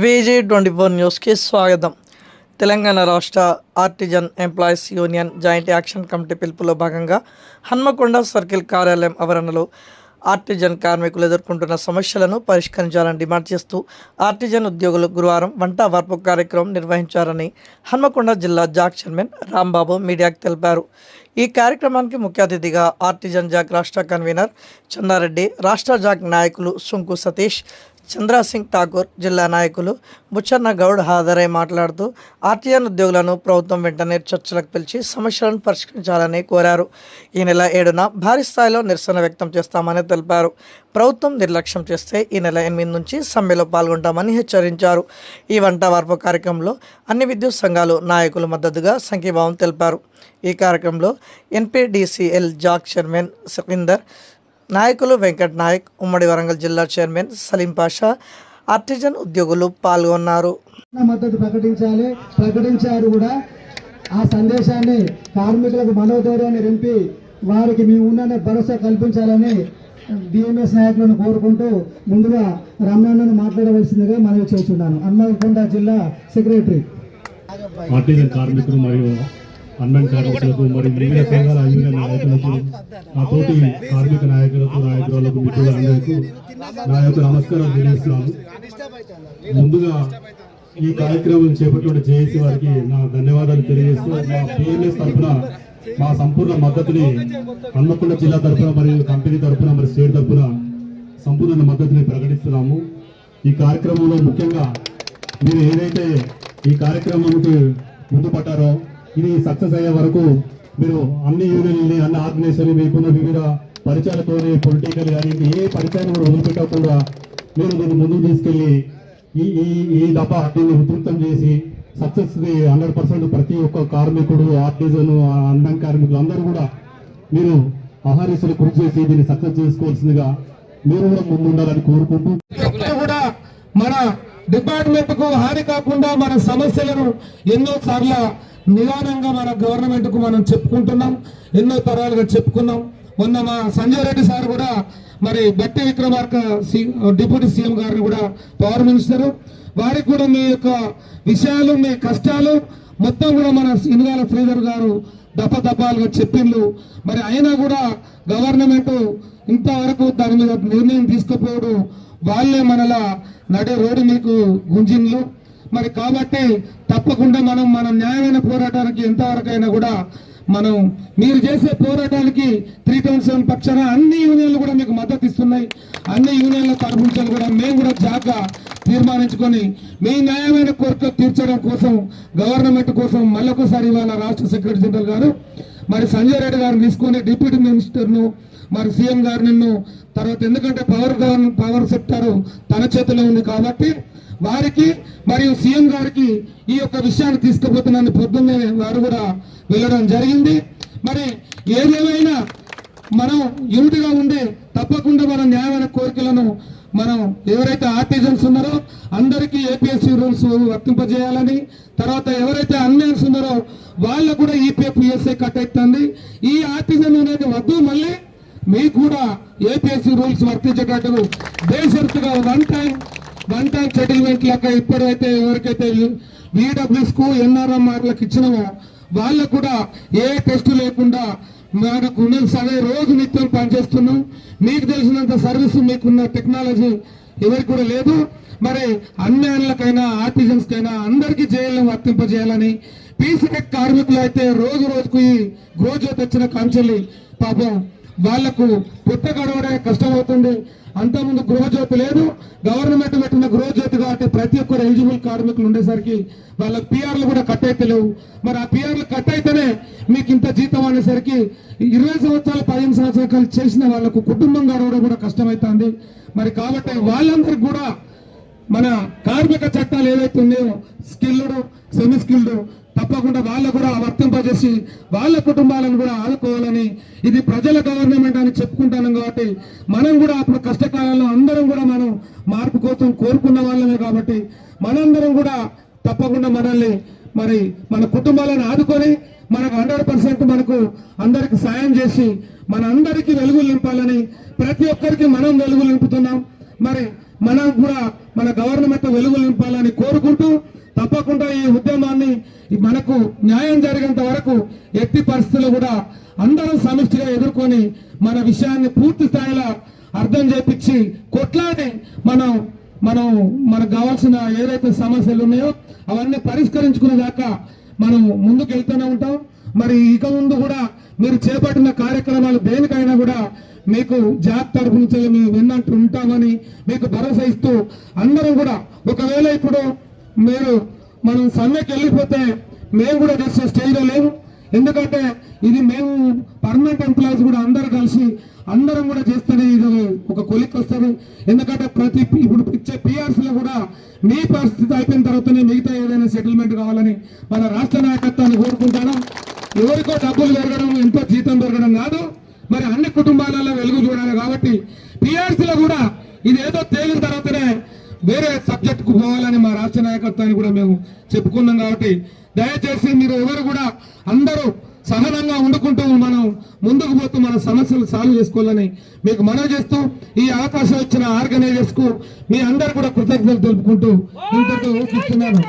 VG24 న్యూస్కి స్వాగతం. తెలంగాణ రాష్ట్ర artisan employees union joint action committee పిలుపులో భాగంగా హన్మకొండ సర్కిల్ కార్యాలయం ఆవరణలో ఆర్టిజన్ కార్మికులు ఎదుర్కొంటున్న సమస్యలను పరిష్కరించాలని డిమాండ్ చేస్తూ ఆర్టిజన్ ఉద్యోగులు గురువారం వంట వార్పు కార్యక్రమం నిర్వహించారని హన్మకొండ జిల్లా జాక్ చైర్మన్ రాంబాబు మీడియాకు తెలిపారు. ఈ కార్యక్రమానికి ముఖ్య అతిథిగా ఆర్టిజన్ జాక్ రాష్ట్ర కన్వీనర్ చందారెడ్డి, రాష్ట్ర జాక్ నాయకులు సుంకు సతీష్, చంద్రసింగ్ ఠాకూర్, జిల్లా నాయకులు బుచ్చన్న గౌడ్ హాజరై మాట్లాడుతూ ఆర్టిజన్ ఉద్యోగులను ప్రభుత్వం వెంటనే చర్చలకు పిలిచి సమస్యలను పరిష్కరించాలని కోరారు. ఈ నెల 7న భారీ స్థాయిలో నిరసన వ్యక్తం చేస్తామని తెలిపారు. ప్రభుత్వం నిర్లక్ష్యం చేస్తే ఈ నెల 8 నుంచి సమ్మెలో పాల్గొంటామని హెచ్చరించారు. ఈ వంట వార్పు కార్యక్రమంలో అన్ని విద్యుత్ సంఘాలు నాయకులు మద్దతుగా సంఘీభావం తెలిపారు. ఈ కార్యక్రమంలో NPDCL జాక్ చైర్మన్ సవీందర్, నాయకులు వెంకట్ నాయక్, ఉమ్మడి వరంగల్ జిల్లా చైర్మన్ సలీం పాషా, ఆర్టిజన్ ఉద్యోగులు పాల్గొన్నారు. మద్దతు ప్రకటించారు కూడా. ఆ సందేశాన్ని కార్మికులకు మనోధైర్యాన్ని నింపి వారికి మీ ఉన్న భరోసా కల్పించాలని BMS నాయకులను కోరుకుంటూ ముందుగా రమణను మాట్లాడవలసిందిగా మనవి చేస్తున్నాను. హన్మకొండ జిల్లా సెక్రటరీ. ఆర్టిజన్ కార్మికులు మరియు అన్నం కార్మికులకు మరియు వివిధ సంఘాల యూనియన్ నాయకులకు, నా తోటి కార్మిక నాయకులకు మిత్రులందరికీ నా యొక్క నమస్కారం తెలియజేస్తున్నాను. ముందుగా ఈ కార్యక్రమం చేపట్టిన జేఏసీ వారికి నా ధన్యవాదాలు తెలియజేస్తూ, మా BMS తరఫున మా సంపూర్ణ మద్దతుని హన్మకొండ జిల్లా తరఫున మరియు కంపెనీ తరఫున మరియు స్టేట్ తరఫున సంపూర్ణ మద్దతుని ప్రకటిస్తున్నాము. ఈ కార్యక్రమంలో ముఖ్యంగా మీరు ఏదైతే ఈ కార్యక్రమానికి ముందు పట్టారో ఇది సక్సెస్ అయ్యే వరకు మీరు అన్ని యూనియన్లని, అన్ని ఆర్గనైజేషన్లు, మీకున్న వివిధ పరిచయాలతో పొలిటికల్ కానీ ఏ పరిచయాన్ని కూడా వదిలిపెట్టకుండా మీరు దీన్ని ముందుకు తీసుకెళ్లి ఈ దఫా దీన్ని ఉధృతం చేసి సక్సెస్ 100% ప్రతి ఒక్క కార్మికుడు, ఆర్టిజన్, అన్నం కార్మికులు అందరూ కూడా మీరు ఆహారీసులు కృషి చేసి దీన్ని సక్సెస్ చేసుకోవాల్సిందిగా మీరు కూడా ముందుండాలని కోరుకుంటూ, కూడా మన డిపార్ట్మెంట్ కు హాని కాకుండా మన సమస్యలను ఎన్నో సార్లు నిదానంగా మన గవర్నమెంట్ కు మనం చెప్పుకుంటున్నాం, ఎన్నో తరాలుగా చెప్పుకున్నాం. మొన్న మా సంజయ్ రెడ్డి సార్ కూడా మరి బట్టి విక్రమార్క డిప్యూటీ సీఎం గారిని కూడా పవర్ మినిస్టర్ వారికి కూడా మీ యొక్క విషయాలు, మీ కష్టాలు మొత్తం కూడా మన ఇనుగాల శ్రీధర్ గారు దఫాలుగా చెప్పిండ్రు. మరి అయినా కూడా గవర్నమెంట్ ఇంతవరకు దాని మీద నిర్ణయం తీసుకుపోవడం, వాళ్ళే మనలా నడి రోడ్డు మీకు గుంజిన్లు. మరి కాబట్టి తప్పకుండా మన న్యాయమైన పోరాటానికి ఎంతవరకైనా కూడా మనం మీరు చేసే పోరాటానికి 377 పక్షాన అన్ని యూనియన్లు కూడా మీకు మద్దతు ఇస్తున్నాయి. అన్ని యూనియన్ల తరఫు నుంచి కూడా మేము కూడా జాగ్గా తీర్మానించుకొని మీ న్యాయమైన కోరిక తీర్చడం కోసం గవర్నమెంట్ కోసం మళ్ళొకసారి ఇవాళ రాష్ట్ర సెక్రటరీ జనరల్ గారు మరి సంజయ్ రెడ్డి గారిని తీసుకొని డిప్యూటీ మినిస్టర్ను మరి సీఎం గారు నిన్ను తర్వాత, ఎందుకంటే పవర్ సెక్టర్ తన చేతిలో ఉంది కాబట్టి వారికి మరియు సీఎం గారికి ఈ యొక్క విషయాన్ని తీసుకుపోతున్నాను పొద్దున్నే వారు కూడా వెళ్ళడం జరిగింది. మరి ఏదేమైనా మనం యూనిట్గా ఉండి తప్పకుండా మన న్యాయమైన కోరికలను మనం ఎవరైతే ఆర్టిజన్స్ ఉన్నారో అందరికీ APSC రూల్స్ వర్తింపజేయాలని, తర్వాత ఎవరైతే అన్యాన్స్ ఉన్నారో వాళ్ళకు కూడా EPF ESI కట్ అవుతుంది. ఈ ఆర్టిజన్ అనేది వద్దు, మళ్ళీ మీకు కూడా APSC రూల్స్ వర్తించేటట్టు బేషరతుగా వన్ టైం సెటిల్మెంట్ లెక్క ఇప్పుడైతే ఎవరికైతే VWS కు NRMRలకు ఇచ్చినామో వాళ్ళకు కూడా ఏ టెస్ట్ లేకుండా మనకు సరే రోజు నిత్యం పనిచేస్తున్నాం. మీకు తెలిసినంత సర్వీస్, మీకున్న టెక్నాలజీ ఎవరికి కూడా లేదు. మరి అన్యాన్లకైనా ఆర్టిజన్స్కైనా అందరికీ జైలను వర్తింపజేయాలని, పీసీటెక్ కార్మికులు అయితే రోజుకు ఈ గ్రోజ్యోతి వచ్చిన కాంచెల్లి పాపం వాళ్లకు పుట్ట గడవడే కష్టమవుతుంది. అంతకుముందు గృహజ్యోతి లేదు, గవర్నమెంట్ పెట్టిన గృహజ్యోతి కాబట్టి ప్రతి ఒక్కరు ఎలిజిబుల్ కార్మికులు ఉండేసరికి వాళ్ళకి PRలు కూడా కట్ అయితే లేవు. మరి ఆ PRలు కట్ అయితేనే మీకు ఇంత జీతం అనేసరికి 20 సంవత్సరాలు 15 సంవత్సరాలు చేసిన వాళ్ళకు కుటుంబం గడవడం కూడా కష్టమవుతుంది. మరి కాబట్టి వాళ్ళందరికీ కూడా మన కార్మిక చట్టాలు ఏవైతే ఉన్నాయో స్కిల్డ్, సెమీ స్కిల్డ్ తప్పకుండా వాళ్ళకు కూడా వర్తింపజేసి వాళ్ళ కుటుంబాలను కూడా ఆదుకోవాలని, ఇది ప్రజల గవర్నమెంట్ అని చెప్పుకుంటాను కాబట్టి మనం కూడా అప్పుడు కష్టకాలంలో అందరం కూడా మనం మార్పు కోసం కోరుకున్న వాళ్ళమే కాబట్టి మనందరం కూడా తప్పకుండా మనల్ని మరి మన కుటుంబాలను ఆదుకొని మనకు 100% మనకు అందరికి సాయం చేసి మన అందరికీ వెలుగులు నింపాలని, ప్రతి ఒక్కరికి మనం వెలుగులు నింపుతున్నాం. మరి మనం కూడా మన గవర్నమెంట్ వెలుగు నింపాలని కోరుకుంటూ తప్పకుండా ఈ ఉద్యమాన్ని మనకు న్యాయం జరిగేంత వరకు ఎట్టి పరిస్థితుల్లో కూడా అందరం సమిష్టిగా ఎదుర్కొని మన విషయాన్ని పూర్తి స్థాయిలో అర్థం చేపించి కొట్లాడి మనకు కావాల్సిన ఏదైతే సమస్యలు ఉన్నాయో అవన్నీ పరిష్కరించుకునే దాకా మనం ముందుకు వెళ్తూనే ఉంటాం. మరి ఇక ముందు కూడా మీరు చేపట్టిన కార్యక్రమాలు దేనికైనా కూడా మీకు జాబ్ తరఫు నుంచి మేము విన్నట్టు ఉంటామని మీకు భరోసా ఇస్తూ అందరం కూడా ఒకవేళ ఇప్పుడు మనం సమ్మెకి వెళ్ళిపోతే మేము కూడా చేసే స్టేజ్లో లేము. ఎందుకంటే ఇది మేము పర్మనెంట్ ఎంప్లాయీస్ కూడా అందరూ కలిసి అందరం కూడా చేస్తేనే ఇది ఒక కొలిక్ వస్తుంది. ఎందుకంటే ఇప్పుడు ఇచ్చే పిఆర్సీలో కూడా మీ పరిస్థితి అయిపోయిన తర్వాతనే మిగతా ఏదైనా సెటిల్మెంట్ కావాలని మన రాష్ట్ర నాయకత్వాన్ని కోరుకుంటాను. ఎవరికో డబ్బులు పెరగడం ఎంతో జీతం పెరగడం కాదు, మరి అన్ని కుటుంబాలలో వెలుగు చూడాలి. కాబట్టి పిఆర్సీలో కూడా ఇది ఏదో తేలిన తర్వాతనే వేరే సబ్జెక్ట్ కు పోవాలని మా రాష్ట్ర నాయకత్వాన్ని కూడా మేము చెప్పుకున్నాం. కాబట్టి దయచేసి మీరు ఎవరు కూడా అందరూ సహనంగా వండుకుంటూ మనం ముందుకు పోతూ మన సమస్యలు సాల్వ్ చేసుకోవాలని మీకు మనవి చేస్తూ ఈ అవకాశం ఇచ్చిన ఆర్గనైజర్స్ కు మీ అందరు కూడా కృతజ్ఞతలు తెలుపుకుంటూ ఇంతటితో ఊపిస్తున్నాను.